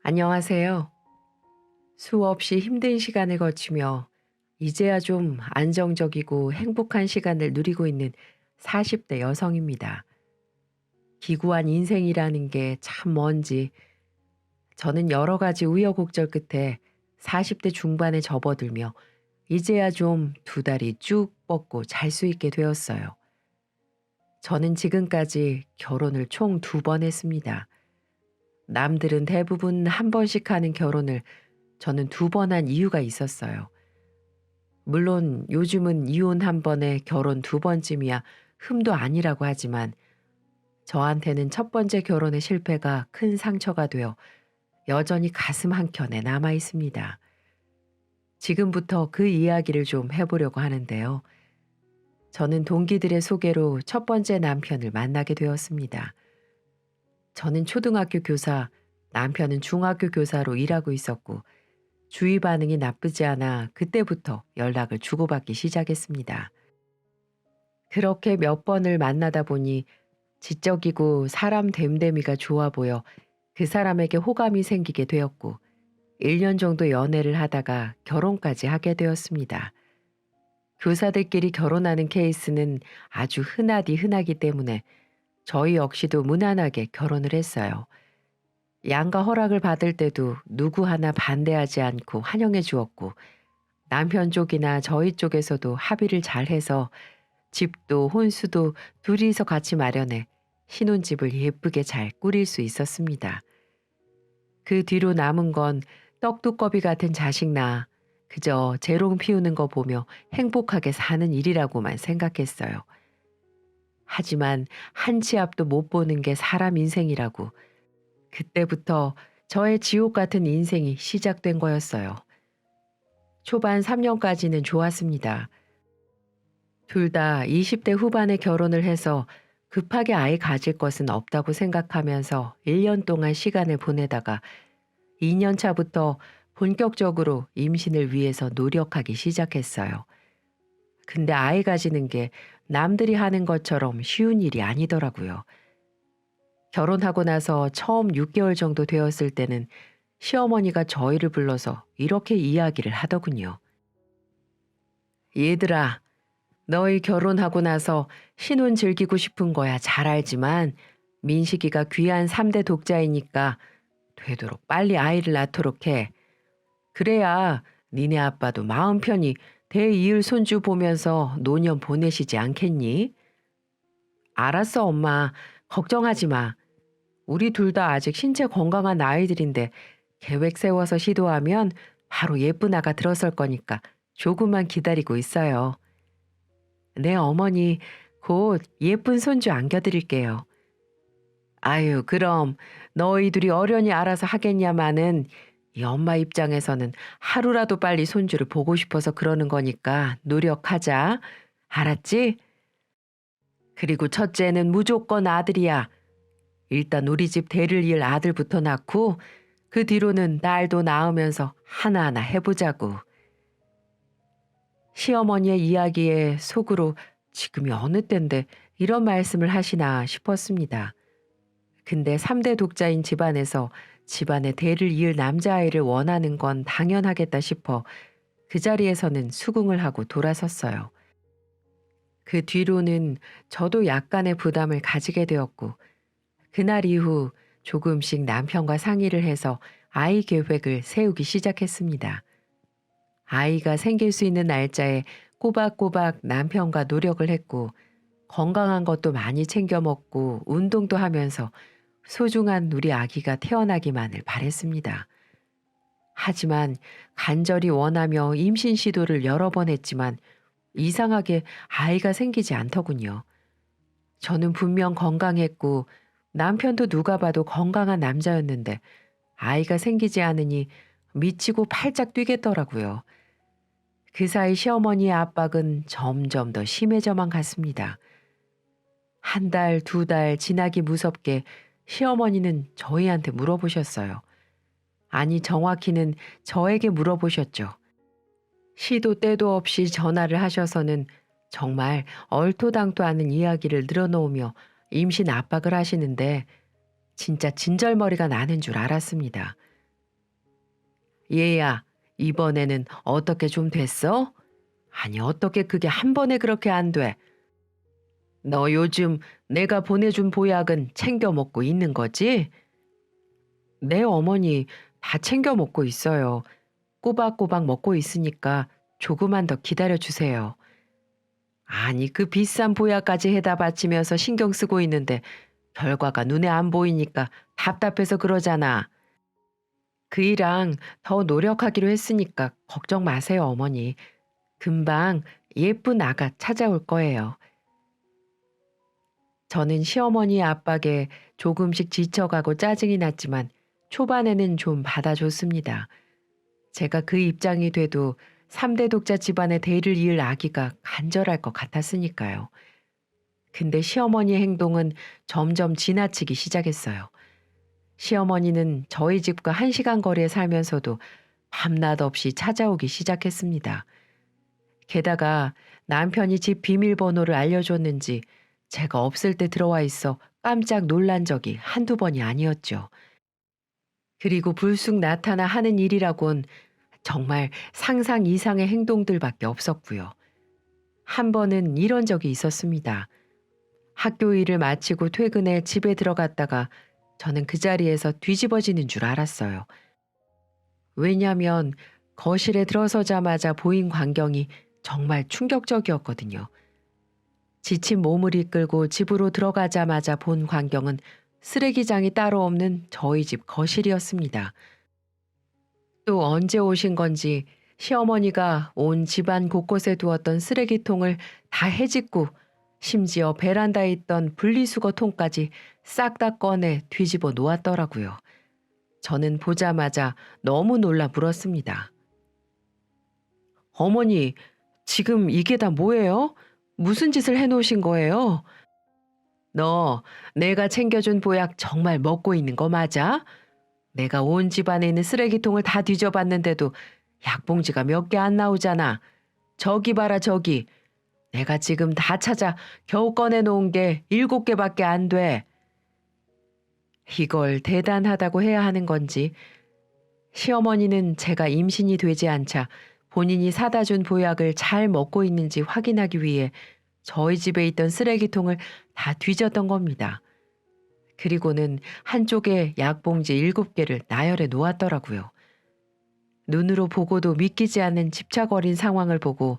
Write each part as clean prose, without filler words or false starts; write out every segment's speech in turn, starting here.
안녕하세요. 수없이 힘든 시간을 거치며 이제야 좀 안정적이고 행복한 시간을 누리고 있는 40대 여성입니다. 기구한 인생이라는 게 참 뭔지 저는 여러 가지 우여곡절 끝에 40대 중반에 접어들며 이제야 좀 두 다리 쭉 뻗고 잘 수 있게 되었어요. 저는 지금까지 결혼을 총 두 번 했습니다. 남들은 대부분 한 번씩 하는 결혼을 저는 두 번 한 이유가 있었어요. 물론 요즘은 이혼 한 번에 결혼 두 번쯤이야 흠도 아니라고 하지만 저한테는 첫 번째 결혼의 실패가 큰 상처가 되어 여전히 가슴 한켠에 남아 있습니다. 지금부터 그 이야기를 좀 해보려고 하는데요. 저는 동기들의 소개로 첫 번째 남편을 만나게 되었습니다. 저는 초등학교 교사, 남편은 중학교 교사로 일하고 있었고 주위 반응이 나쁘지 않아 그때부터 연락을 주고받기 시작했습니다. 그렇게 몇 번을 만나다 보니 지적이고 사람 됨됨이가 좋아 보여 그 사람에게 호감이 생기게 되었고 1년 정도 연애를 하다가 결혼까지 하게 되었습니다. 교사들끼리 결혼하는 케이스는 아주 흔하디 흔하기 때문에 저희 역시도 무난하게 결혼을 했어요. 양가 허락을 받을 때도 누구 하나 반대하지 않고 환영해 주었고 남편 쪽이나 저희 쪽에서도 합의를 잘 해서 집도 혼수도 둘이서 같이 마련해 신혼집을 예쁘게 잘 꾸릴 수 있었습니다. 그 뒤로 남은 건 떡두꺼비 같은 자식 낳아 그저 재롱 피우는 거 보며 행복하게 사는 일이라고만 생각했어요. 하지만 한 치 앞도 못 보는 게 사람 인생이라고 그때부터 저의 지옥 같은 인생이 시작된 거였어요. 초반 3년까지는 좋았습니다. 둘 다 20대 후반에 결혼을 해서 급하게 아이 가질 것은 없다고 생각하면서 1년 동안 시간을 보내다가 2년 차부터 본격적으로 임신을 위해서 노력하기 시작했어요. 근데 아이 가지는 게 남들이 하는 것처럼 쉬운 일이 아니더라고요. 결혼하고 나서 처음 6개월 정도 되었을 때는 시어머니가 저희를 불러서 이렇게 이야기를 하더군요. 얘들아, 너희 결혼하고 나서 신혼 즐기고 싶은 거야 잘 알지만 민식이가 귀한 3대 독자이니까 되도록 빨리 아이를 낳도록 해. 그래야 니네 아빠도 마음 편히 대이을 손주 보면서 노년 보내시지 않겠니? 알았어 엄마. 걱정하지 마. 우리 둘 다 아직 신체 건강한 아이들인데 계획 세워서 시도하면 바로 예쁜 아가 들어설 거니까 조금만 기다리고 있어요. 네, 어머니, 곧 예쁜 손주 안겨드릴게요. 아유, 그럼 너희 둘이 어련히 알아서 하겠냐마는 이 엄마 입장에서는 하루라도 빨리 손주를 보고 싶어서 그러는 거니까 노력하자. 알았지? 그리고 첫째는 무조건 아들이야. 일단 우리 집 대를 이을 아들부터 낳고 그 뒤로는 딸도 낳으면서 하나하나 해보자고. 시어머니의 이야기에 속으로 지금이 어느 때인데 이런 말씀을 하시나 싶었습니다. 근데 3대 독자인 집안에서 집안의 대를 이을 남자아이를 원하는 건 당연하겠다 싶어 그 자리에서는 수긍을 하고 돌아섰어요. 그 뒤로는 저도 약간의 부담을 가지게 되었고 그날 이후 조금씩 남편과 상의를 해서 아이 계획을 세우기 시작했습니다. 아이가 생길 수 있는 날짜에 꼬박꼬박 남편과 노력을 했고 건강한 것도 많이 챙겨 먹고 운동도 하면서 소중한 우리 아기가 태어나기만을 바랬습니다. 하지만 간절히 원하며 임신 시도를 여러 번 했지만 이상하게 아이가 생기지 않더군요. 저는 분명 건강했고 남편도 누가 봐도 건강한 남자였는데 아이가 생기지 않으니 미치고 팔짝 뛰겠더라고요. 그 사이 시어머니의 압박은 점점 더 심해져만 갔습니다. 한 달, 두 달 지나기 무섭게 시어머니는 저희한테 물어보셨어요. 아니, 정확히는 저에게 물어보셨죠. 시도 때도 없이 전화를 하셔서는 정말 얼토당토 않은 이야기를 늘어놓으며 임신 압박을 하시는데 진짜 진절머리가 나는 줄 알았습니다. 얘야, 이번에는 어떻게 좀 됐어? 아니, 어떻게 그게 한 번에 그렇게 안 돼? 너 요즘 내가 보내준 보약은 챙겨 먹고 있는 거지? 네, 어머니, 다 챙겨 먹고 있어요. 꼬박꼬박 먹고 있으니까 조금만 더 기다려 주세요. 아니, 그 비싼 보약까지 해다 바치면서 신경 쓰고 있는데 결과가 눈에 안 보이니까 답답해서 그러잖아. 그이랑 더 노력하기로 했으니까 걱정 마세요, 어머니. 금방 예쁜 아가 찾아올 거예요. 저는 시어머니의 압박에 조금씩 지쳐가고 짜증이 났지만 초반에는 좀 받아줬습니다. 제가 그 입장이 돼도 3대 독자 집안의 대를 이을 아기가 간절할 것 같았으니까요. 근데 시어머니의 행동은 점점 지나치기 시작했어요. 시어머니는 저희 집과 1시간 거리에 살면서도 밤낮 없이 찾아오기 시작했습니다. 게다가 남편이 집 비밀번호를 알려줬는지 제가 없을 때 들어와 있어 깜짝 놀란 적이 한두 번이 아니었죠. 그리고 불쑥 나타나 하는 일이라곤 정말 상상 이상의 행동들밖에 없었고요. 한 번은 이런 적이 있었습니다. 학교 일을 마치고 퇴근해 집에 들어갔다가 저는 그 자리에서 뒤집어지는 줄 알았어요. 왜냐면 거실에 들어서자마자 보인 광경이 정말 충격적이었거든요. 지친 몸을 이끌고 집으로 들어가자마자 본 광경은 쓰레기장이 따로 없는 저희 집 거실이었습니다. 또 언제 오신 건지 시어머니가 온 집안 곳곳에 두었던 쓰레기통을 다 헤집고 심지어 베란다에 있던 분리수거 통까지 싹 다 꺼내 뒤집어 놓았더라고요. 저는 보자마자 너무 놀라 물었습니다. 어머니, 지금 이게 다 뭐예요? 무슨 짓을 해놓으신 거예요? 너 내가 챙겨준 보약 정말 먹고 있는 거 맞아? 내가 온 집안에 있는 쓰레기통을 다 뒤져봤는데도 약봉지가 몇 개 안 나오잖아. 저기 봐라 저기. 내가 지금 다 찾아 겨우 꺼내놓은 게 7개밖에 안 돼. 이걸 대단하다고 해야 하는 건지 시어머니는 제가 임신이 되지 않자 본인이 사다 준 보약을 잘 먹고 있는지 확인하기 위해 저희 집에 있던 쓰레기통을 다 뒤졌던 겁니다. 그리고는 한쪽에 약봉지 7개를 나열해 놓았더라고요. 눈으로 보고도 믿기지 않는 집착 어린 상황을 보고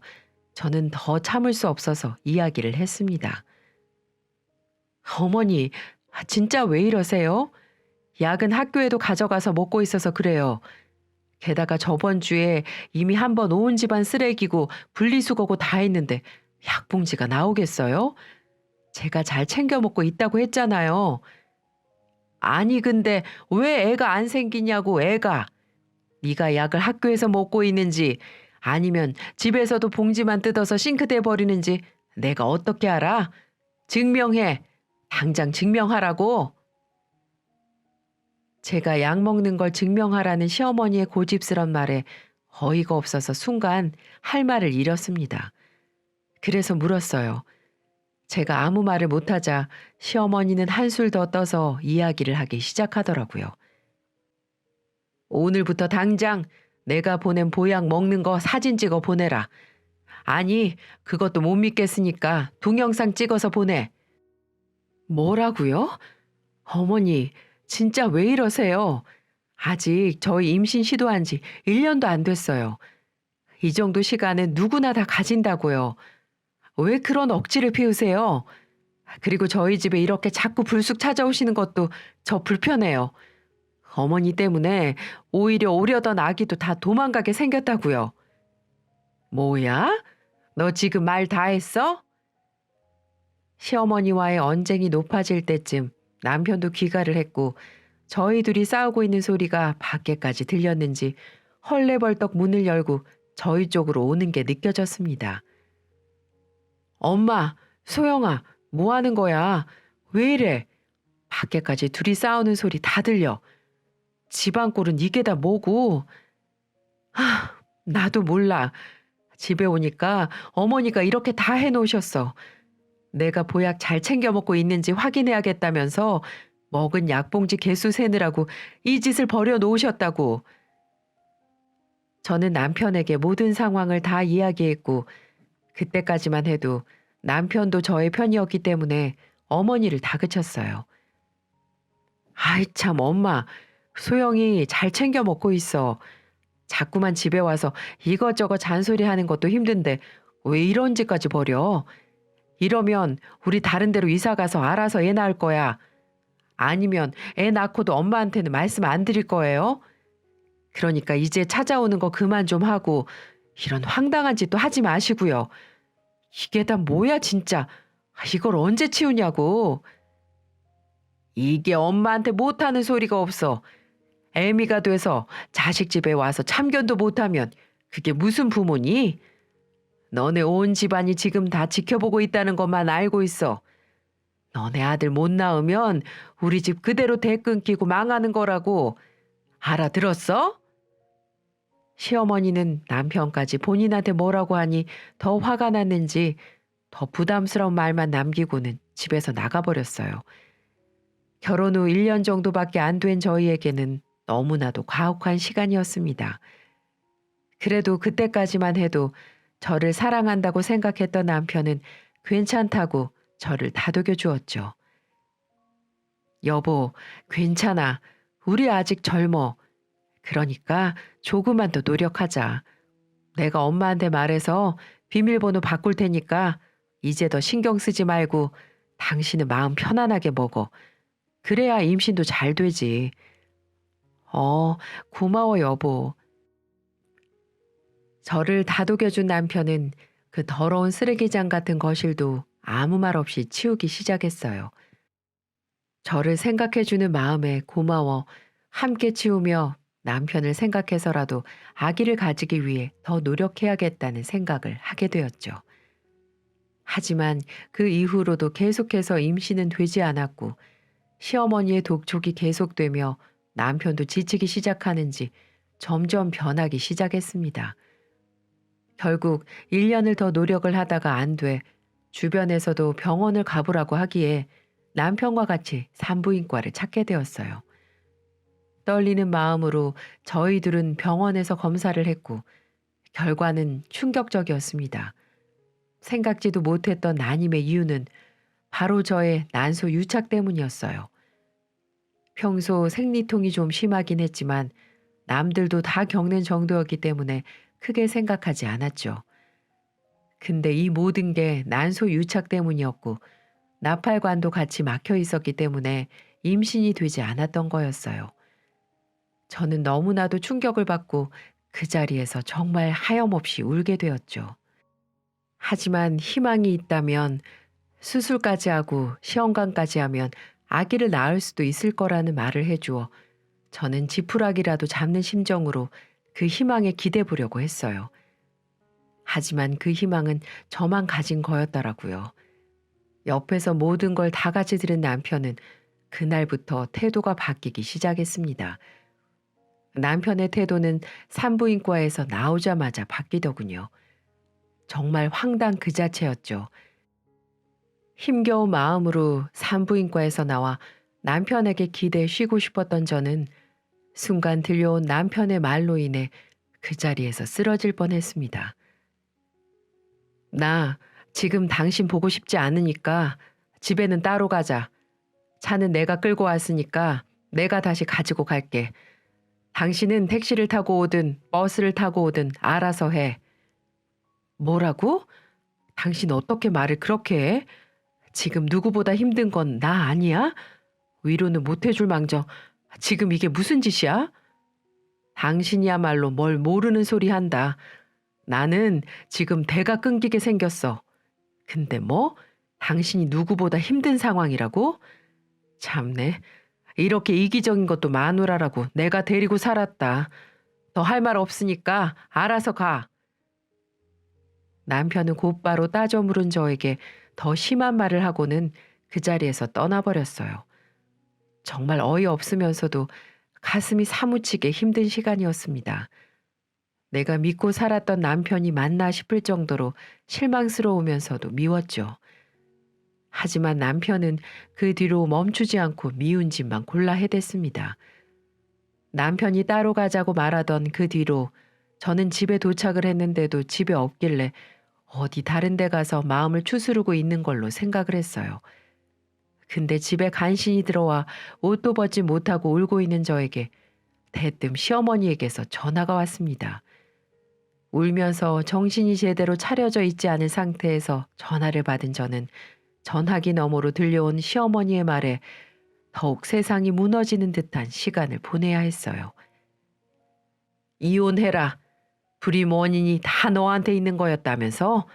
저는 더 참을 수 없어서 이야기를 했습니다. 어머니, 진짜 왜 이러세요? 약은 학교에도 가져가서 먹고 있어서 그래요. 게다가 저번 주에 이미 한 번 온 집안 쓰레기고 분리수거고 다 했는데 약봉지가 나오겠어요? 제가 잘 챙겨 먹고 있다고 했잖아요. 아니 근데 왜 애가 안 생기냐고 애가. 네가 약을 학교에서 먹고 있는지 아니면 집에서도 봉지만 뜯어서 싱크대에 버리는지 내가 어떻게 알아? 증명해. 당장 증명하라고. 제가 약 먹는 걸 증명하라는 시어머니의 고집스런 말에 어이가 없어서 순간 할 말을 잃었습니다. 그래서 물었어요. 제가 아무 말을 못하자 시어머니는 한술 더 떠서 이야기를 하기 시작하더라고요. 오늘부터 당장 내가 보낸 보약 먹는 거 사진 찍어 보내라. 아니, 그것도 못 믿겠으니까 동영상 찍어서 보내. 뭐라고요? 어머니, 진짜 왜 이러세요? 아직 저희 임신 시도한 지 1년도 안 됐어요. 이 정도 시간은 누구나 다 가진다고요. 왜 그런 억지를 피우세요? 그리고 저희 집에 이렇게 자꾸 불쑥 찾아오시는 것도 저 불편해요. 어머니 때문에 오히려 오려던 아기도 다 도망가게 생겼다고요. 뭐야? 너 지금 말 다 했어? 시어머니와의 언쟁이 높아질 때쯤 남편도 귀가를 했고 저희 둘이 싸우고 있는 소리가 밖에까지 들렸는지 헐레벌떡 문을 열고 저희 쪽으로 오는 게 느껴졌습니다. 엄마, 소영아, 뭐 하는 거야? 왜 이래? 밖에까지 둘이 싸우는 소리 다 들려. 집안 꼴은 이게 다 뭐고? 나도 몰라. 집에 오니까 어머니가 이렇게 다 해놓으셨어. 내가 보약 잘 챙겨 먹고 있는지 확인해야겠다면서 먹은 약봉지 개수 세느라고 이 짓을 벌여 놓으셨다고. 저는 남편에게 모든 상황을 다 이야기했고 그때까지만 해도 남편도 저의 편이었기 때문에 어머니를 다그쳤어요. 아이 참 엄마, 소영이 잘 챙겨 먹고 있어. 자꾸만 집에 와서 이것저것 잔소리하는 것도 힘든데 왜 이런 짓까지 벌여? 이러면 우리 다른 데로 이사 가서 알아서 애 낳을 거야. 아니면 애 낳고도 엄마한테는 말씀 안 드릴 거예요? 그러니까 이제 찾아오는 거 그만 좀 하고 이런 황당한 짓도 하지 마시고요. 이게 다 뭐야 진짜. 이걸 언제 치우냐고. 이게 엄마한테 못하는 소리가 없어. 애미가 돼서 자식 집에 와서 참견도 못하면 그게 무슨 부모니? 너네 온 집안이 지금 다 지켜보고 있다는 것만 알고 있어. 너네 아들 못 낳으면 우리 집 그대로 대 끊기고 망하는 거라고. 알아들었어? 시어머니는 남편까지 본인한테 뭐라고 하니 더 화가 났는지 더 부담스러운 말만 남기고는 집에서 나가버렸어요. 결혼 후 1년 정도밖에 안 된 저희에게는 너무나도 가혹한 시간이었습니다. 그래도 그때까지만 해도 저를 사랑한다고 생각했던 남편은 괜찮다고 저를 다독여 주었죠. 여보, 괜찮아. 우리 아직 젊어. 그러니까 조금만 더 노력하자. 내가 엄마한테 말해서 비밀번호 바꿀 테니까 이제 더 신경 쓰지 말고 당신은 마음 편안하게 먹어. 그래야 임신도 잘 되지. 고마워 여보. 저를 다독여준 남편은 그 더러운 쓰레기장 같은 거실도 아무 말 없이 치우기 시작했어요. 저를 생각해주는 마음에 고마워 함께 치우며 남편을 생각해서라도 아기를 가지기 위해 더 노력해야겠다는 생각을 하게 되었죠. 하지만 그 이후로도 계속해서 임신은 되지 않았고 시어머니의 독촉이 계속되며 남편도 지치기 시작하는지 점점 변하기 시작했습니다. 결국 1년을 더 노력을 하다가 안 돼 주변에서도 병원을 가보라고 하기에 남편과 같이 산부인과를 찾게 되었어요. 떨리는 마음으로 저희들은 병원에서 검사를 했고 결과는 충격적이었습니다. 생각지도 못했던 난임의 이유는 바로 저의 난소 유착 때문이었어요. 평소 생리통이 좀 심하긴 했지만 남들도 다 겪는 정도였기 때문에 크게 생각하지 않았죠. 근데 이 모든 게 난소 유착 때문이었고 나팔관도 같이 막혀 있었기 때문에 임신이 되지 않았던 거였어요. 저는 너무나도 충격을 받고 그 자리에서 정말 하염없이 울게 되었죠. 하지만 희망이 있다면 수술까지 하고 시험관까지 하면 아기를 낳을 수도 있을 거라는 말을 해주어 저는 지푸라기라도 잡는 심정으로 그 희망에 기대 보려고 했어요. 하지만 그 희망은 저만 가진 거였더라고요. 옆에서 모든 걸 다 같이 들은 남편은 그날부터 태도가 바뀌기 시작했습니다. 남편의 태도는 산부인과에서 나오자마자 바뀌더군요. 정말 황당 그 자체였죠. 힘겨운 마음으로 산부인과에서 나와 남편에게 기대 쉬고 싶었던 저는 순간 들려온 남편의 말로 인해 그 자리에서 쓰러질 뻔했습니다. 나 지금 당신 보고 싶지 않으니까 집에는 따로 가자. 차는 내가 끌고 왔으니까 내가 다시 가지고 갈게. 당신은 택시를 타고 오든 버스를 타고 오든 알아서 해. 뭐라고? 당신 어떻게 말을 그렇게 해? 지금 누구보다 힘든 건 나 아니야? 위로는 못 해줄 망정 지금 이게 무슨 짓이야? 당신이야말로 뭘 모르는 소리 한다. 나는 지금 대가 끊기게 생겼어. 근데 뭐? 당신이 누구보다 힘든 상황이라고? 참네. 이렇게 이기적인 것도 마누라라고 내가 데리고 살았다. 더 할 말 없으니까 알아서 가. 남편은 곧바로 따져 물은 저에게 더 심한 말을 하고는 그 자리에서 떠나버렸어요. 정말 어이없으면서도 가슴이 사무치게 힘든 시간이었습니다. 내가 믿고 살았던 남편이 맞나 싶을 정도로 실망스러우면서도 미웠죠. 하지만 남편은 그 뒤로 멈추지 않고 미운 짓만 골라 해댔습니다. 남편이 따로 가자고 말하던 그 뒤로 저는 집에 도착을 했는데도 집에 없길래 어디 다른 데 가서 마음을 추스르고 있는 걸로 생각을 했어요. 근데 집에 간신히 들어와 옷도 벗지 못하고 울고 있는 저에게 대뜸 시어머니에게서 전화가 왔습니다. 울면서 정신이 제대로 차려져 있지 않은 상태에서 전화를 받은 저는 전화기 너머로 들려온 시어머니의 말에 더욱 세상이 무너지는 듯한 시간을 보내야 했어요. 이혼해라. 불임 원인이 다 너한테 있는 거였다면서?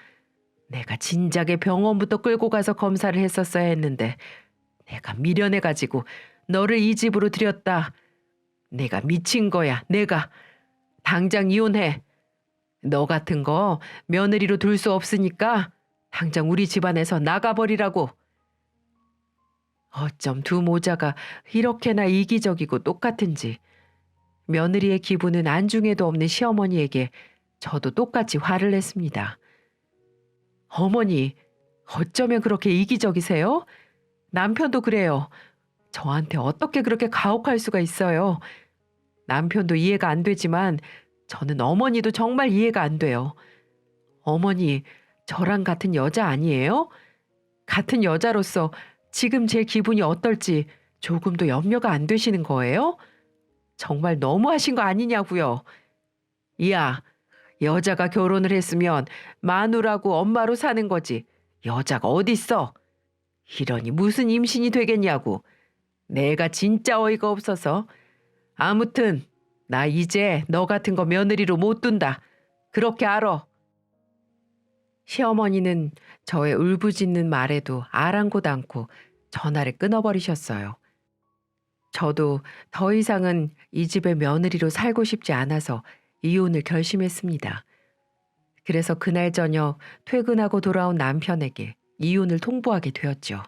내가 진작에 병원부터 끌고 가서 검사를 했었어야 했는데 내가 미련해가지고 너를 이 집으로 들였다. 내가 미친 거야. 내가. 당장 이혼해. 너 같은 거 며느리로 둘 수 없으니까 당장 우리 집안에서 나가버리라고. 어쩜 두 모자가 이렇게나 이기적이고 똑같은지. 며느리의 기분은 안중에도 없는 시어머니에게 저도 똑같이 화를 냈습니다. 어머니, 어쩌면 그렇게 이기적이세요? 남편도 그래요. 저한테 어떻게 그렇게 가혹할 수가 있어요. 남편도 이해가 안 되지만 저는 어머니도 정말 이해가 안 돼요. 어머니, 저랑 같은 여자 아니에요? 같은 여자로서 지금 제 기분이 어떨지 조금도 염려가 안 되시는 거예요? 정말 너무하신 거 아니냐고요. 야, 여자가 결혼을 했으면 마누라고 엄마로 사는 거지. 여자가 어딨어? 이러니 무슨 임신이 되겠냐고. 내가 진짜 어이가 없어서. 아무튼 나 이제 너 같은 거 며느리로 못 둔다. 그렇게 알아. 시어머니는 저의 울부짖는 말에도 아랑곳 않고 전화를 끊어버리셨어요. 저도 더 이상은 이 집의 며느리로 살고 싶지 않아서 이혼을 결심했습니다. 그래서 그날 저녁 퇴근하고 돌아온 남편에게 이혼을 통보하게 되었죠.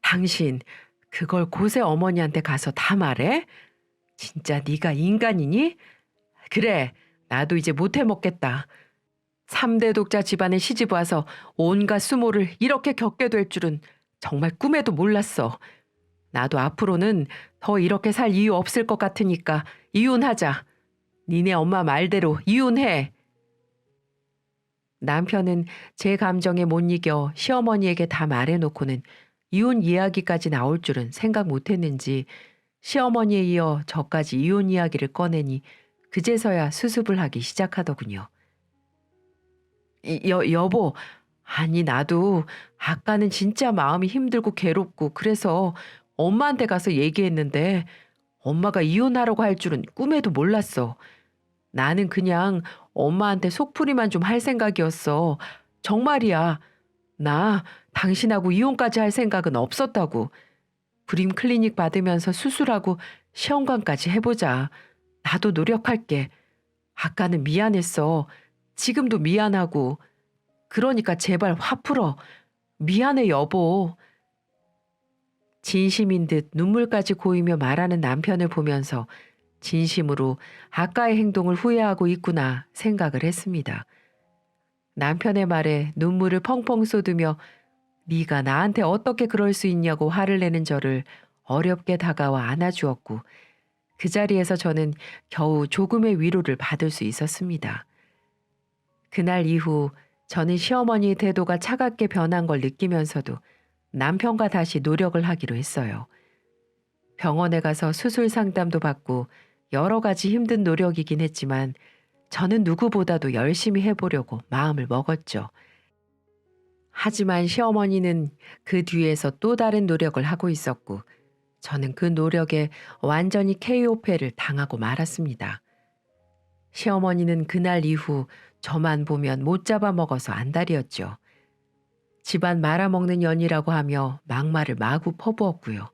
당신 그걸 고세 어머니한테 가서 다 말해? 진짜 네가 인간이니? 그래, 나도 이제 못 해먹겠다. 3대 독자 집안에 시집 와서 온갖 수모를 이렇게 겪게 될 줄은 정말 꿈에도 몰랐어. 나도 앞으로는 더 이렇게 살 이유 없을 것 같으니까 이혼하자. 니네 엄마 말대로 이혼해. 남편은 제 감정에 못 이겨 시어머니에게 다 말해놓고는 이혼 이야기까지 나올 줄은 생각 못했는지 시어머니에 이어 저까지 이혼 이야기를 꺼내니 그제서야 수습을 하기 시작하더군요. 여보, 아니 나도 아까는 진짜 마음이 힘들고 괴롭고 그래서 엄마한테 가서 얘기했는데 엄마가 이혼하라고 할 줄은 꿈에도 몰랐어. 나는 그냥 엄마한테 속풀이만 좀 할 생각이었어. 정말이야. 나 당신하고 이혼까지 할 생각은 없었다고. 불임 클리닉 받으면서 수술하고 시험관까지 해보자. 나도 노력할게. 아까는 미안했어. 지금도 미안하고. 그러니까 제발 화 풀어. 미안해 여보. 진심인 듯 눈물까지 고이며 말하는 남편을 보면서 진심으로 아까의 행동을 후회하고 있구나 생각을 했습니다. 남편의 말에 눈물을 펑펑 쏟으며 네가 나한테 어떻게 그럴 수 있냐고 화를 내는 저를 어렵게 다가와 안아주었고 그 자리에서 저는 겨우 조금의 위로를 받을 수 있었습니다. 그날 이후 저는 시어머니의 태도가 차갑게 변한 걸 느끼면서도 남편과 다시 노력을 하기로 했어요. 병원에 가서 수술 상담도 받고 여러 가지 힘든 노력이긴 했지만 저는 누구보다도 열심히 해보려고 마음을 먹었죠. 하지만 시어머니는 그 뒤에서 또 다른 노력을 하고 있었고 저는 그 노력에 완전히 KO패를 당하고 말았습니다. 시어머니는 그날 이후 저만 보면 못 잡아먹어서 안달이었죠. 집안 말아먹는 년이라고 하며 막말을 마구 퍼부었고요.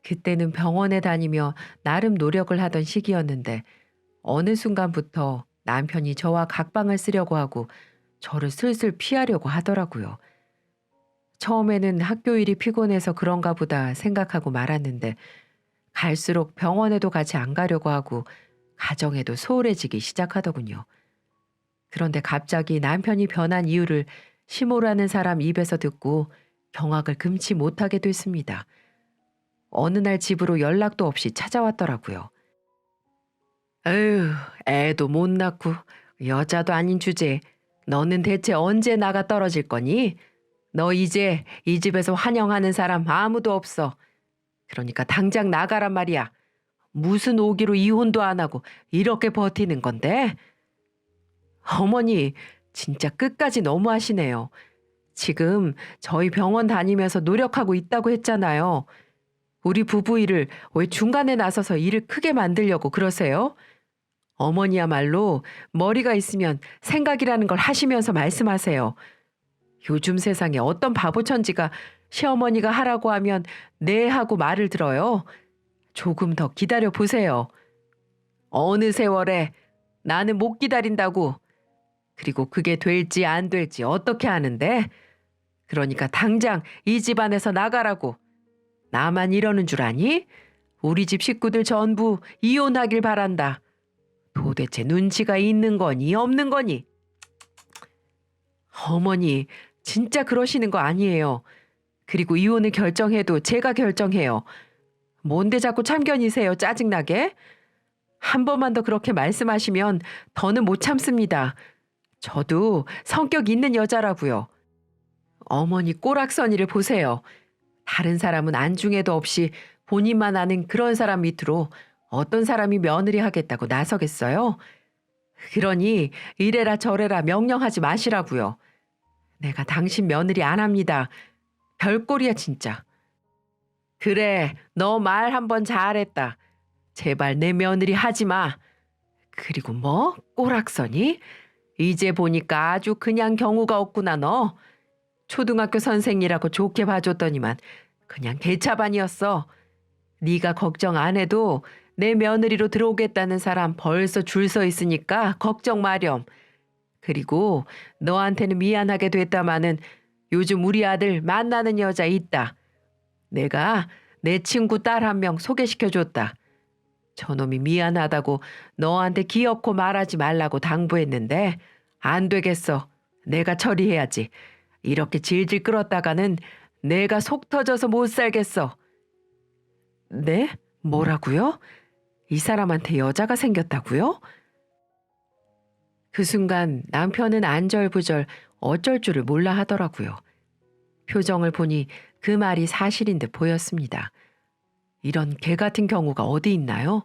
그때는 병원에 다니며 나름 노력을 하던 시기였는데 어느 순간부터 남편이 저와 각방을 쓰려고 하고 저를 슬슬 피하려고 하더라고요. 처음에는 학교 일이 피곤해서 그런가 보다 생각하고 말았는데 갈수록 병원에도 같이 안 가려고 하고 가정에도 소홀해지기 시작하더군요. 그런데 갑자기 남편이 변한 이유를 시모라는 사람 입에서 듣고 경악을 금치 못하게 됐습니다. 어느 날 집으로 연락도 없이 찾아왔더라고요. 에휴, 애도 못 낳고 여자도 아닌 주제에 너는 대체 언제 나가 떨어질 거니? 너 이제 이 집에서 환영하는 사람 아무도 없어. 그러니까 당장 나가란 말이야. 무슨 오기로 이혼도 안 하고 이렇게 버티는 건데? 어머니, 진짜 끝까지 너무하시네요. 지금 저희 병원 다니면서 노력하고 있다고 했잖아요. 우리 부부 일을 왜 중간에 나서서 일을 크게 만들려고 그러세요? 어머니야말로 머리가 있으면 생각이라는 걸 하시면서 말씀하세요. 요즘 세상에 어떤 바보천지가 시어머니가 하라고 하면 네 하고 말을 들어요. 조금 더 기다려 보세요. 어느 세월에 나는 못 기다린다고. 그리고 그게 될지 안 될지 어떻게 아는데? 그러니까 당장 이 집안에서 나가라고. 나만 이러는 줄 아니? 우리 집 식구들 전부 이혼하길 바란다. 도대체 눈치가 있는 거니 없는 거니? 어머니, 진짜 그러시는 거 아니에요. 그리고 이혼을 결정해도 제가 결정해요. 뭔데 자꾸 참견이세요, 짜증나게? 한 번만 더 그렇게 말씀하시면 더는 못 참습니다. 저도 성격 있는 여자라고요. 어머니 꼬락서니를 보세요. 다른 사람은 안중에도 없이 본인만 아는 그런 사람 밑으로 어떤 사람이 며느리 하겠다고 나서겠어요? 그러니 이래라 저래라 명령하지 마시라고요. 내가 당신 며느리 안 합니다. 별꼴이야 진짜. 그래, 너 말 한번 잘했다. 제발 내 며느리 하지 마. 그리고 뭐? 꼬락서니? 이제 보니까 아주 그냥 경우가 없구나 너. 초등학교 선생이라고 좋게 봐줬더니만 그냥 개차반이었어. 네가 걱정 안 해도 내 며느리로 들어오겠다는 사람 벌써 줄 서 있으니까 걱정 마렴. 그리고 너한테는 미안하게 됐다마는 요즘 우리 아들 만나는 여자 있다. 내가 내 친구 딸 한 명 소개시켜줬다. 저놈이 미안하다고 너한테 기어코 말하지 말라고 당부했는데 안 되겠어. 내가 처리해야지. 이렇게 질질 끌었다가는 내가 속 터져서 못 살겠어. 네? 뭐라고요? 이 사람한테 여자가 생겼다고요? 그 순간 남편은 안절부절 어쩔 줄을 몰라 하더라고요. 표정을 보니 그 말이 사실인 듯 보였습니다. 이런 개 같은 경우가 어디 있나요?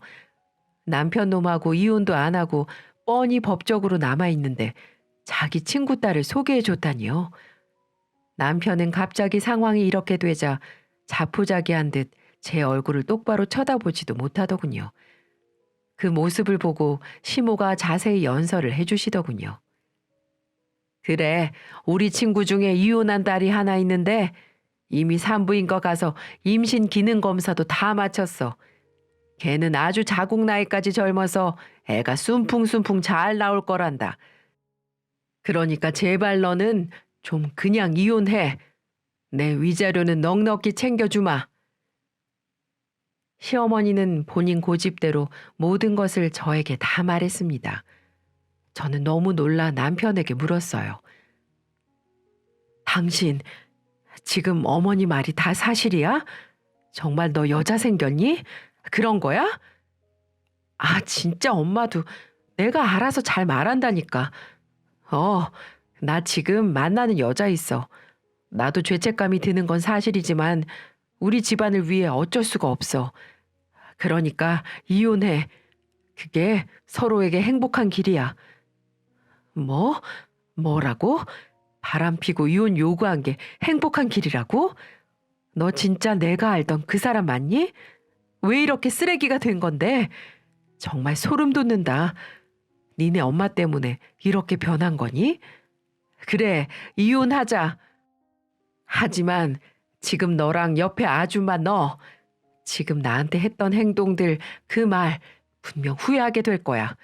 남편 놈하고 이혼도 안 하고 뻔히 법적으로 남아있는데 자기 친구 딸을 소개해줬다니요. 남편은 갑자기 상황이 이렇게 되자 자포자기한 듯 제 얼굴을 똑바로 쳐다보지도 못하더군요. 그 모습을 보고 시모가 자세히 연설을 해주시더군요. 그래, 우리 친구 중에 이혼한 딸이 하나 있는데 이미 산부인과 가서 임신 기능 검사도 다 마쳤어. 걔는 아주 자국 나이까지 젊어서 애가 숨풍숨풍 잘 나올 거란다. 그러니까 제발 너는 좀 그냥 이혼해. 내 위자료는 넉넉히 챙겨주마. 시어머니는 본인 고집대로 모든 것을 저에게 다 말했습니다. 저는 너무 놀라 남편에게 물었어요. 당신, 지금 어머니 말이 다 사실이야? 정말 너 여자 생겼니? 그런 거야? 아, 진짜 엄마도 내가 알아서 잘 말한다니까. 나 지금 만나는 여자 있어. 나도 죄책감이 드는 건 사실이지만 우리 집안을 위해 어쩔 수가 없어. 그러니까 이혼해. 그게 서로에게 행복한 길이야. 뭐라고? 바람피고 이혼 요구한 게 행복한 길이라고? 너 진짜 내가 알던 그 사람 맞니? 왜 이렇게 쓰레기가 된 건데? 정말 소름 돋는다. 니네 엄마 때문에 이렇게 변한 거니? 그래, 이혼하자. 하지만 지금 너랑 옆에 아줌마 너, 지금 나한테 했던 행동들 그 말 분명 후회하게 될 거야.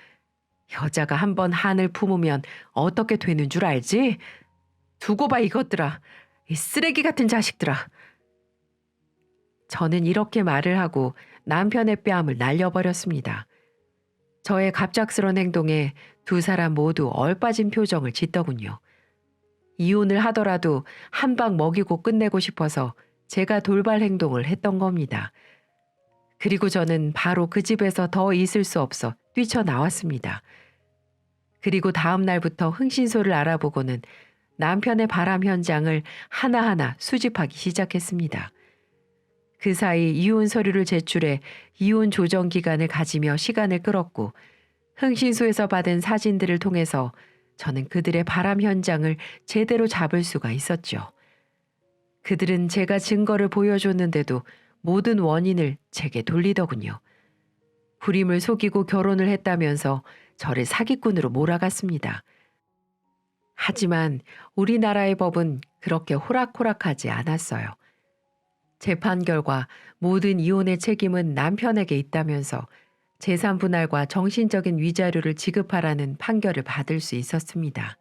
여자가 한번 한을 품으면 어떻게 되는 줄 알지? 두고 봐 이것들아. 이 쓰레기 같은 자식들아. 저는 이렇게 말을 하고 남편의 뺨을 날려버렸습니다. 저의 갑작스런 행동에 두 사람 모두 얼빠진 표정을 짓더군요. 이혼을 하더라도 한 방 먹이고 끝내고 싶어서 제가 돌발 행동을 했던 겁니다. 그리고 저는 바로 그 집에서 더 있을 수 없어 뛰쳐나왔습니다. 그리고 다음 날부터 흥신소를 알아보고는 남편의 바람 현장을 하나하나 수집하기 시작했습니다. 그 사이 이혼 서류를 제출해 이혼 조정 기간을 가지며 시간을 끌었고 흥신소에서 받은 사진들을 통해서 저는 그들의 바람 현장을 제대로 잡을 수가 있었죠. 그들은 제가 증거를 보여줬는데도 모든 원인을 제게 돌리더군요. 불임을 속이고 결혼을 했다면서 저를 사기꾼으로 몰아갔습니다. 하지만 우리나라의 법은 그렇게 호락호락하지 않았어요. 재판 결과 모든 이혼의 책임은 남편에게 있다면서 재산 분할과 정신적인 위자료를 지급하라는 판결을 받을 수 있었습니다.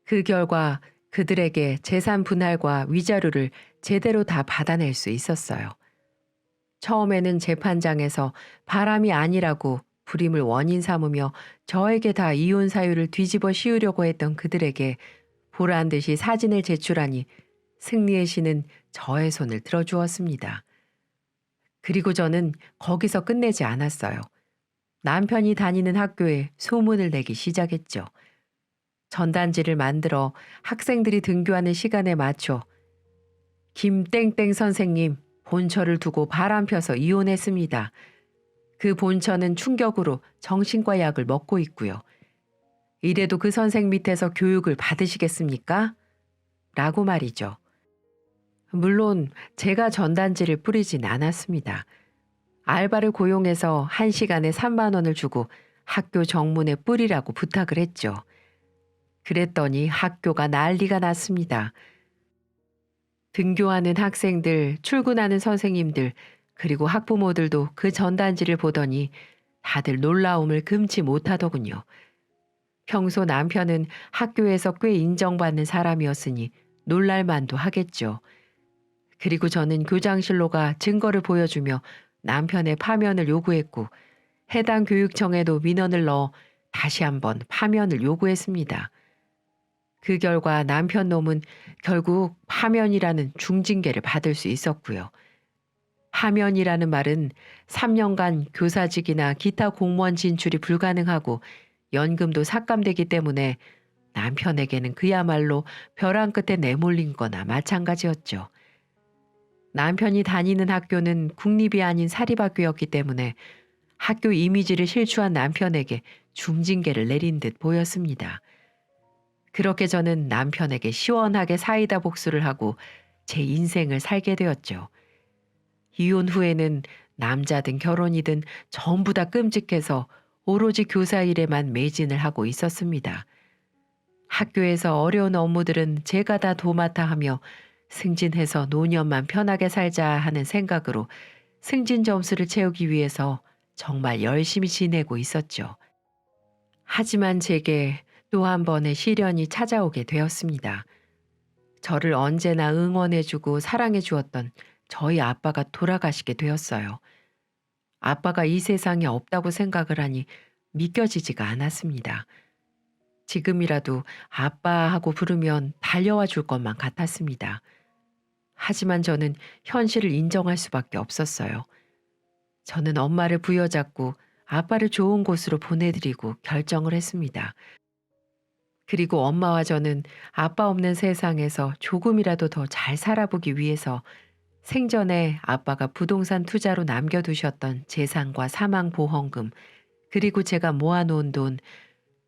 그 결과 그들에게 재산 분할과 위자료를 제대로 다 받아낼 수 있었어요. 처음에는 재판장에서 바람이 아니라고 불임을 원인 삼으며 저에게 다 이혼 사유를 뒤집어 씌우려고 했던 그들에게 보란 듯이 사진을 제출하니 승리의 신은 저의 손을 들어주었습니다. 그리고 저는 거기서 끝내지 않았어요. 남편이 다니는 학교에 소문을 내기 시작했죠. 전단지를 만들어 학생들이 등교하는 시간에 맞춰 김땡땡 선생님 본처를 두고 바람 펴서 이혼했습니다. 그 본처는 충격으로 정신과 약을 먹고 있고요. 이래도 그 선생 밑에서 교육을 받으시겠습니까? 라고 말이죠. 물론 제가 전단지를 뿌리진 않았습니다. 알바를 고용해서 1시간에 3만 원을 주고 학교 정문에 뿌리라고 부탁을 했죠. 그랬더니 학교가 난리가 났습니다. 등교하는 학생들, 출근하는 선생님들, 그리고 학부모들도 그 전단지를 보더니 다들 놀라움을 금치 못하더군요. 평소 남편은 학교에서 꽤 인정받는 사람이었으니 놀랄만도 하겠죠. 그리고 저는 교장실로 가 증거를 보여주며 남편의 파면을 요구했고 해당 교육청에도 민원을 넣어 다시 한번 파면을 요구했습니다. 그 결과 남편 놈은 결국 파면이라는 중징계를 받을 수 있었고요. 파면이라는 말은 3년간 교사직이나 기타 공무원 진출이 불가능하고 연금도 삭감되기 때문에 남편에게는 그야말로 벼랑 끝에 내몰린 거나 마찬가지였죠. 남편이 다니는 학교는 국립이 아닌 사립학교였기 때문에 학교 이미지를 실추한 남편에게 중징계를 내린 듯 보였습니다. 그렇게 저는 남편에게 시원하게 사이다 복수를 하고 제 인생을 살게 되었죠. 이혼 후에는 남자든 결혼이든 전부 다 끔찍해서 오로지 교사 일에만 매진을 하고 있었습니다. 학교에서 어려운 업무들은 제가 다 도맡아 하며 승진해서 노년만 편하게 살자 하는 생각으로 승진 점수를 채우기 위해서 정말 열심히 지내고 있었죠. 하지만 제게 또 한 번의 시련이 찾아오게 되었습니다. 저를 언제나 응원해주고 사랑해주었던 저희 아빠가 돌아가시게 되었어요. 아빠가 이 세상에 없다고 생각을 하니 믿겨지지가 않았습니다. 지금이라도 아빠하고 부르면 달려와 줄 것만 같았습니다. 하지만 저는 현실을 인정할 수밖에 없었어요. 저는 엄마를 부여잡고 아빠를 좋은 곳으로 보내드리고 결정을 했습니다. 그리고 엄마와 저는 아빠 없는 세상에서 조금이라도 더 잘 살아보기 위해서 생전에 아빠가 부동산 투자로 남겨두셨던 재산과 사망보험금, 그리고 제가 모아놓은 돈,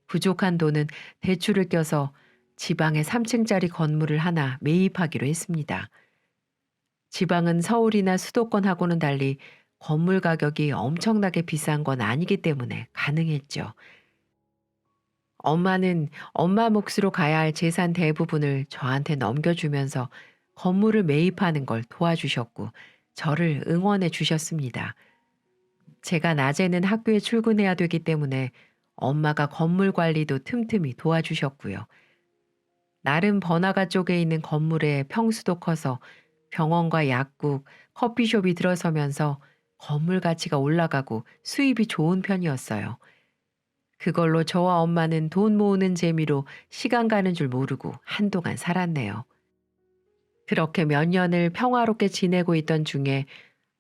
부족한 돈은 대출을 껴서 지방에 3층짜리 건물을 하나 매입하기로 했습니다. 지방은 서울이나 수도권하고는 달리 건물 가격이 엄청나게 비싼 건 아니기 때문에 가능했죠. 엄마는 엄마 몫으로 가야 할 재산 대부분을 저한테 넘겨주면서 건물을 매입하는 걸 도와주셨고 저를 응원해 주셨습니다. 제가 낮에는 학교에 출근해야 되기 때문에 엄마가 건물 관리도 틈틈이 도와주셨고요. 나름 번화가 쪽에 있는 건물에 평수도 커서 병원과 약국, 커피숍이 들어서면서 건물 가치가 올라가고 수입이 좋은 편이었어요. 그걸로 저와 엄마는 돈 모으는 재미로 시간 가는 줄 모르고 한동안 살았네요. 그렇게 몇 년을 평화롭게 지내고 있던 중에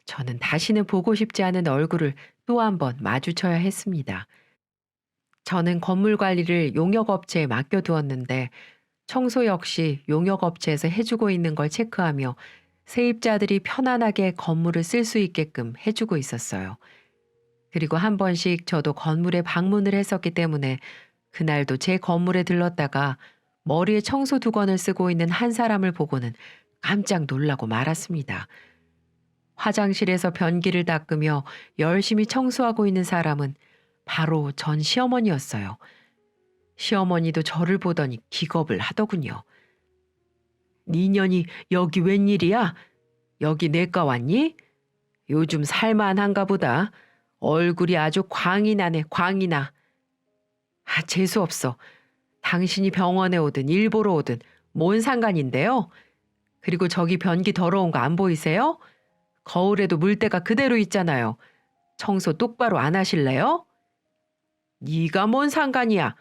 저는 다시는 보고 싶지 않은 얼굴을 또 한 번 마주쳐야 했습니다. 저는 건물 관리를 용역업체에 맡겨두었는데 청소 역시 용역업체에서 해주고 있는 걸 체크하며 세입자들이 편안하게 건물을 쓸 수 있게끔 해주고 있었어요. 그리고 한 번씩 저도 건물에 방문을 했었기 때문에 그날도 제 건물에 들렀다가 머리에 청소 두건을 쓰고 있는 한 사람을 보고는 깜짝 놀라고 말았습니다. 화장실에서 변기를 닦으며 열심히 청소하고 있는 사람은 바로 전 시어머니였어요. 시어머니도 저를 보더니 기겁을 하더군요. 니년이 여기 웬일이야? 여기 내과 왔니? 요즘 살만한가 보다. 얼굴이 아주 광이 나네, 광이 나. 아, 재수없어. 당신이 병원에 오든 일보러 오든 뭔 상관인데요? 그리고 저기 변기 더러운 거 안 보이세요? 거울에도 물때가 그대로 있잖아요. 청소 똑바로 안 하실래요? 네가 뭔 상관이야?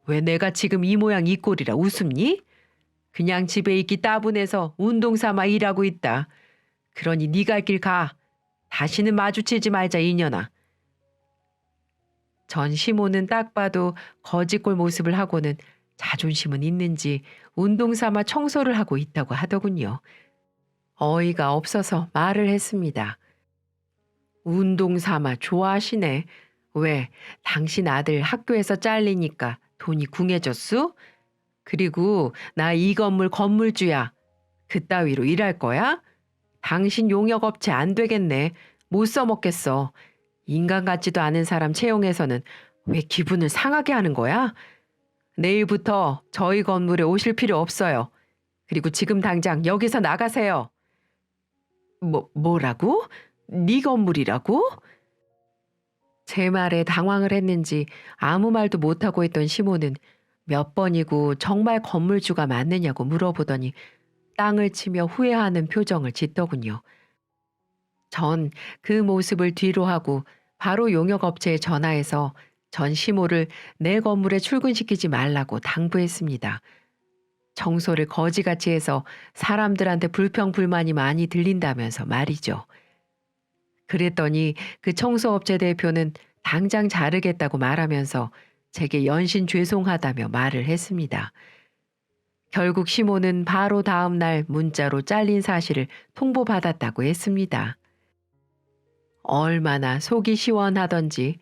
왜 내가 지금 이 모양 이 꼴이라 웃음니? 그냥 집에 있기 따분해서 운동 삼아 일하고 있다. 그러니 네 갈 길 가. 다시는 마주치지 말자 이년아. 전 시모는 딱 봐도 거지꼴 모습을 하고는 자존심은 있는지 운동 삼아 청소를 하고 있다고 하더군요. 어이가 없어서 말을 했습니다. 운동 삼아 좋아하시네. 왜 당신 아들 학교에서 잘리니까 돈이 궁해졌수? 그리고 나 이 건물 건물주야. 그따위로 일할 거야? 당신 용역업체 안 되겠네. 못 써먹겠어. 인간 같지도 않은 사람 채용해서는 왜 기분을 상하게 하는 거야? 내일부터 저희 건물에 오실 필요 없어요. 그리고 지금 당장 여기서 나가세요. 뭐라고? 네 건물이라고? 제 말에 당황을 했는지 아무 말도 못하고 있던 시모는 몇 번이고 정말 건물주가 맞느냐고 물어보더니 땅을 치며 후회하는 표정을 짓더군요. 전 그 모습을 뒤로 하고 바로 용역업체에 전화해서 전 시모를 내 건물에 출근시키지 말라고 당부했습니다. 청소를 거지같이 해서 사람들한테 불평불만이 많이 들린다면서 말이죠. 그랬더니 그 청소업체 대표는 당장 자르겠다고 말하면서 제게 연신 죄송하다며 말을 했습니다. 결국 시모는 바로 다음 날 문자로 잘린 사실을 통보받았다고 했습니다. 얼마나 속이 시원하던지.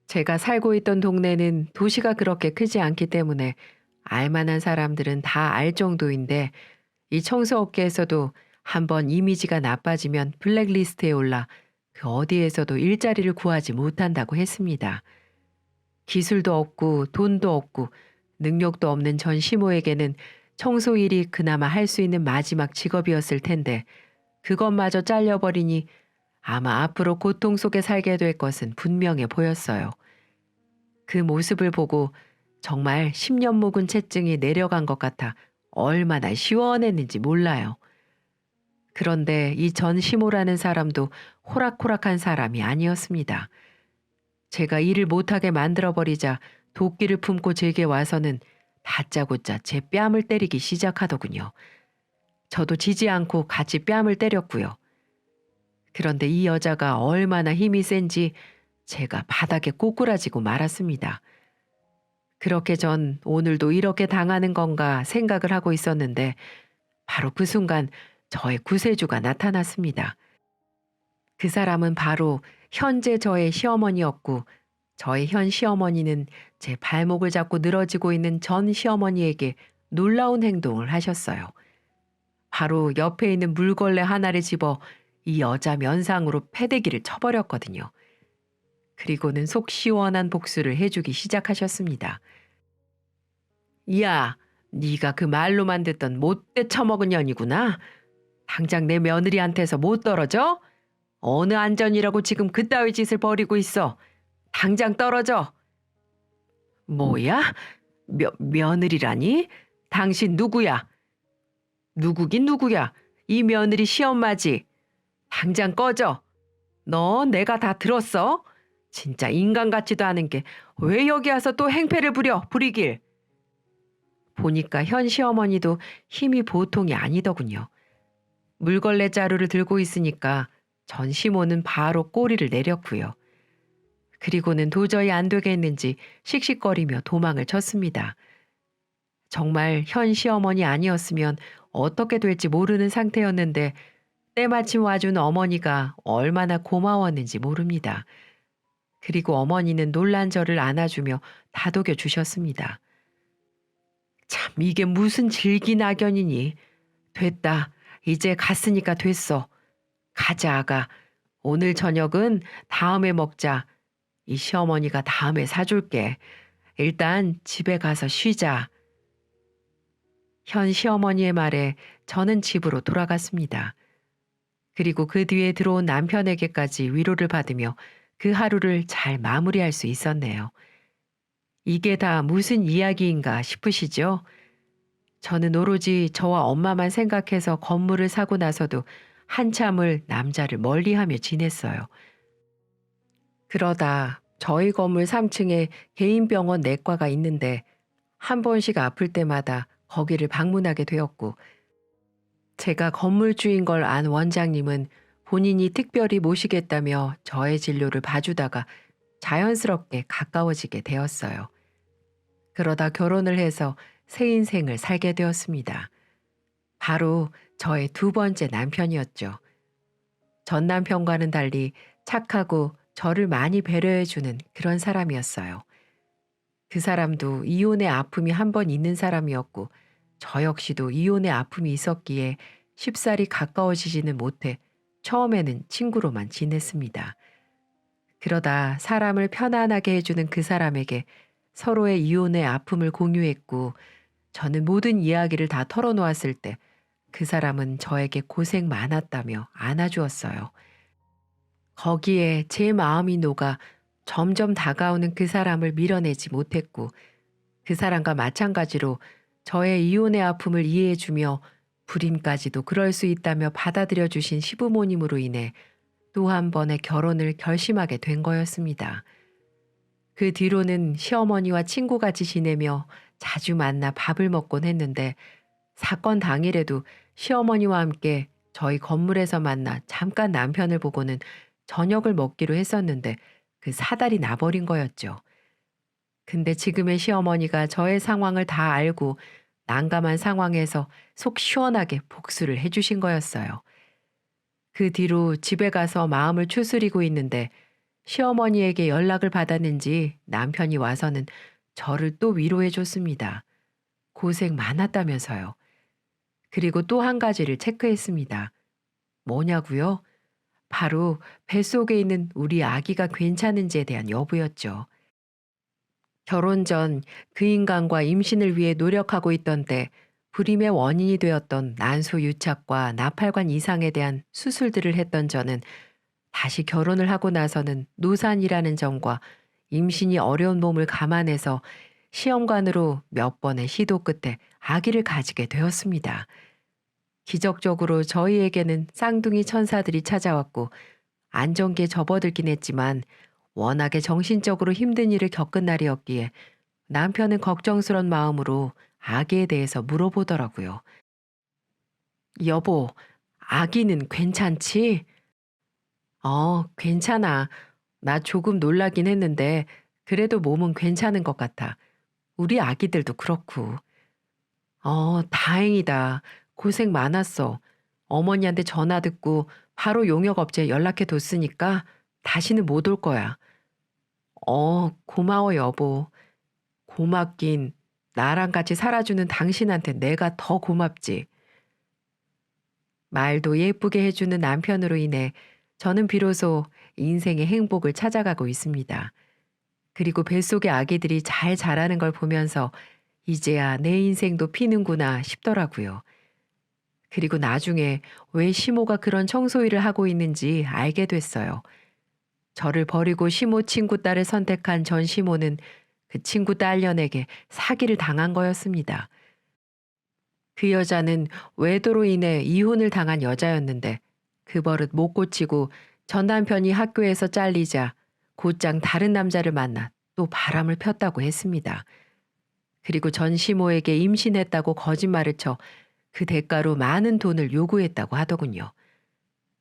제가 살고 있던 동네는 도시가 그렇게 크지 않기 때문에 알만한 사람들은 다 알 정도인데 이 청소업계에서도 한번 이미지가 나빠지면 블랙리스트에 올라 그 어디에서도 일자리를 구하지 못한다고 했습니다. 기술도 없고 돈도 없고 능력도 없는 전 시모에게는 청소 일이 그나마 할 수 있는 마지막 직업이었을 텐데 그것마저 잘려버리니 아마 앞으로 고통 속에 살게 될 것은 분명해 보였어요. 그 모습을 보고 정말 10년 묵은 채증이 내려간 것 같아 얼마나 시원했는지 몰라요. 그런데 이 전 시모라는 사람도 호락호락한 사람이 아니었습니다. 제가 일을 못하게 만들어버리자 도끼를 품고 제게 와서는 다짜고짜 제 뺨을 때리기 시작하더군요. 저도 지지 않고 같이 뺨을 때렸고요. 그런데 이 여자가 얼마나 힘이 센지 제가 바닥에 꼬꾸라지고 말았습니다. 그렇게 전 오늘도 이렇게 당하는 건가 생각을 하고 있었는데 바로 그 순간 저의 구세주가 나타났습니다. 그 사람은 바로 현재 저의 시어머니였고 저의 현 시어머니는 제 발목을 잡고 늘어지고 있는 전 시어머니에게 놀라운 행동을 하셨어요. 바로 옆에 있는 물걸레 하나를 집어 이 여자 면상으로 패대기를 쳐버렸거든요. 그리고는 속 시원한 복수를 해주기 시작하셨습니다. 야, 네가 그 말로만 듣던 못돼 처먹은 년이구나. 당장 내 며느리한테서 못 떨어져? 어느 안전이라고 지금 그따위 짓을 벌이고 있어. 당장 떨어져. 뭐야? 며느리라니? 당신 누구야? 누구긴 누구야? 이 며느리 시엄마지. 당장 꺼져. 너 내가 다 들었어? 진짜 인간 같지도 않은 게 왜 여기 와서 또 행패를 부리길. 보니까 현 시어머니도 힘이 보통이 아니더군요. 물걸레 자루를 들고 있으니까 전 시모는 바로 꼬리를 내렸고요. 그리고는 도저히 안 되겠는지 씩씩거리며 도망을 쳤습니다. 정말 현 시어머니 아니었으면 어떻게 될지 모르는 상태였는데 때마침 와준 어머니가 얼마나 고마웠는지 모릅니다. 그리고 어머니는 놀란 저를 안아주며 다독여 주셨습니다. 참 이게 무슨 질기낙연이니. 됐다. 이제 갔으니까 됐어. 가자 아가. 오늘 저녁은 다음에 먹자. 이 시어머니가 다음에 사줄게. 일단 집에 가서 쉬자. 현 시어머니의 말에 저는 집으로 돌아갔습니다. 그리고 그 뒤에 들어온 남편에게까지 위로를 받으며 그 하루를 잘 마무리할 수 있었네요. 이게 다 무슨 이야기인가 싶으시죠? 저는 오로지 저와 엄마만 생각해서 건물을 사고 나서도 한참을 남자를 멀리하며 지냈어요. 그러다 저희 건물 3층에 개인 병원 내과가 있는데 한 번씩 아플 때마다 거기를 방문하게 되었고, 제가 건물주인 걸 안 원장님은 본인이 특별히 모시겠다며 저의 진료를 봐주다가 자연스럽게 가까워지게 되었어요. 그러다 결혼을 해서 새 인생을 살게 되었습니다. 바로 저의 두 번째 남편이었죠. 전 남편과는 달리 착하고 저를 많이 배려해주는 그런 사람이었어요. 그 사람도 이혼의 아픔이 한 번 있는 사람이었고, 저 역시도 이혼의 아픔이 있었기에 쉽사리 가까워지지는 못해 처음에는 친구로만 지냈습니다. 그러다 사람을 편안하게 해주는 그 사람에게 서로의 이혼의 아픔을 공유했고, 저는 모든 이야기를 다 털어놓았을 때 그 사람은 저에게 고생 많았다며 안아주었어요. 거기에 제 마음이 녹아 점점 다가오는 그 사람을 밀어내지 못했고, 그 사람과 마찬가지로 저의 이혼의 아픔을 이해해주며 불임까지도 그럴 수 있다며 받아들여 주신 시부모님으로 인해 또 한 번의 결혼을 결심하게 된 거였습니다. 그 뒤로는 시어머니와 친구같이 지내며 자주 만나 밥을 먹곤 했는데, 사건 당일에도 시어머니와 함께 저희 건물에서 만나 잠깐 남편을 보고는 저녁을 먹기로 했었는데 그 사달이 나버린 거였죠. 근데 지금의 시어머니가 저의 상황을 다 알고 난감한 상황에서 속 시원하게 복수를 해주신 거였어요. 그 뒤로 집에 가서 마음을 추스리고 있는데 시어머니에게 연락을 받았는지 남편이 와서는 저를 또 위로해 줬습니다. 고생 많았다면서요. 그리고 또 한 가지를 체크했습니다. 뭐냐고요? 바로 뱃속에 있는 우리 아기가 괜찮은지에 대한 여부였죠. 결혼 전 그 인간과 임신을 위해 노력하고 있던 때 불임의 원인이 되었던 난소 유착과 나팔관 이상에 대한 수술들을 했던 저는 다시 결혼을 하고 나서는 노산이라는 점과 임신이 어려운 몸을 감안해서 시험관으로 몇 번의 시도 끝에 아기를 가지게 되었습니다. 기적적으로 저희에게는 쌍둥이 천사들이 찾아왔고 안정기에 접어들긴 했지만 워낙에 정신적으로 힘든 일을 겪은 날이었기에 남편은 걱정스런 마음으로 아기에 대해서 물어보더라고요. 여보, 아기는 괜찮지? 괜찮아. 나 조금 놀라긴 했는데 그래도 몸은 괜찮은 것 같아. 우리 아기들도 그렇고. 다행이다. 고생 많았어. 어머니한테 전화 듣고 바로 용역업체에 연락해 뒀으니까 다시는 못 올 거야. 고마워 여보. 고맙긴. 나랑 같이 살아주는 당신한테 내가 더 고맙지. 말도 예쁘게 해주는 남편으로 인해 저는 비로소 인생의 행복을 찾아가고 있습니다. 그리고 뱃속의 아기들이 잘 자라는 걸 보면서 이제야 내 인생도 피는구나 싶더라고요. 그리고 나중에 왜 시모가 그런 청소일을 하고 있는지 알게 됐어요. 저를 버리고 시모 친구 딸을 선택한 전 시모는 그 친구 딸년에게 사기를 당한 거였습니다. 그 여자는 외도로 인해 이혼을 당한 여자였는데 그 버릇 못 고치고 전 남편이 학교에서 잘리자 곧장 다른 남자를 만나 또 바람을 폈다고 했습니다. 그리고 전 시모에게 임신했다고 거짓말을 쳐 그 대가로 많은 돈을 요구했다고 하더군요.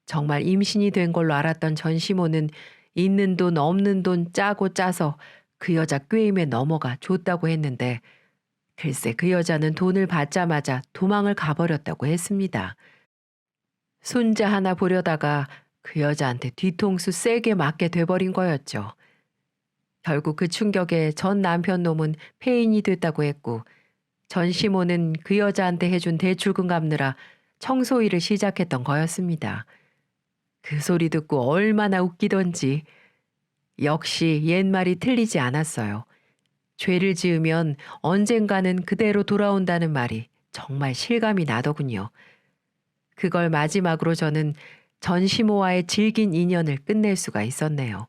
정말 임신이 된 걸로 알았던 전시모는 있는 돈 없는 돈 짜고 짜서 그 여자 꾀임에 넘어가 줬다고 했는데 글쎄 그 여자는 돈을 받자마자 도망을 가버렸다고 했습니다. 손자 하나 보려다가 그 여자한테 뒤통수 세게 맞게 돼버린 거였죠. 결국 그 충격에 전 남편 놈은 폐인이 됐다고 했고 전시모는 그 여자한테 해준 대출금 갚느라 청소일을 시작했던 거였습니다. 그 소리 듣고 얼마나 웃기던지. 역시 옛말이 틀리지 않았어요. 죄를 지으면 언젠가는 그대로 돌아온다는 말이 정말 실감이 나더군요. 그걸 마지막으로 저는 전시모와의 질긴 인연을 끝낼 수가 있었네요.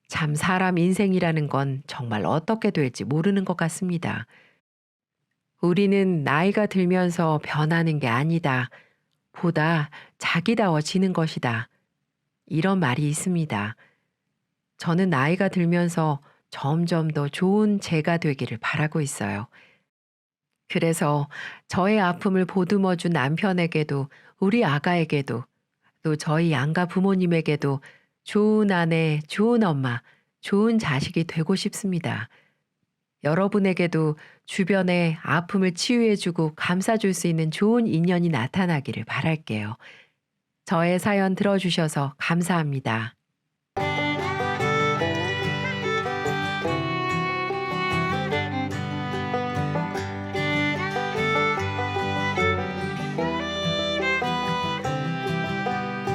참 사람 인생이라는 건 정말 어떻게 될지 모르는 것 같습니다. 우리는 나이가 들면서 변하는 게 아니다. 보다 자기다워지는 것이다. 이런 말이 있습니다. 저는 나이가 들면서 점점 더 좋은 제가 되기를 바라고 있어요. 그래서 저의 아픔을 보듬어준 남편에게도 우리 아가에게도 또 저희 양가 부모님에게도 좋은 아내, 좋은 엄마, 좋은 자식이 되고 싶습니다. 여러분에게도 주변의 아픔을 치유해주고 감싸줄 수 있는 좋은 인연이 나타나기를 바랄게요. 저의 사연 들어주셔서 감사합니다.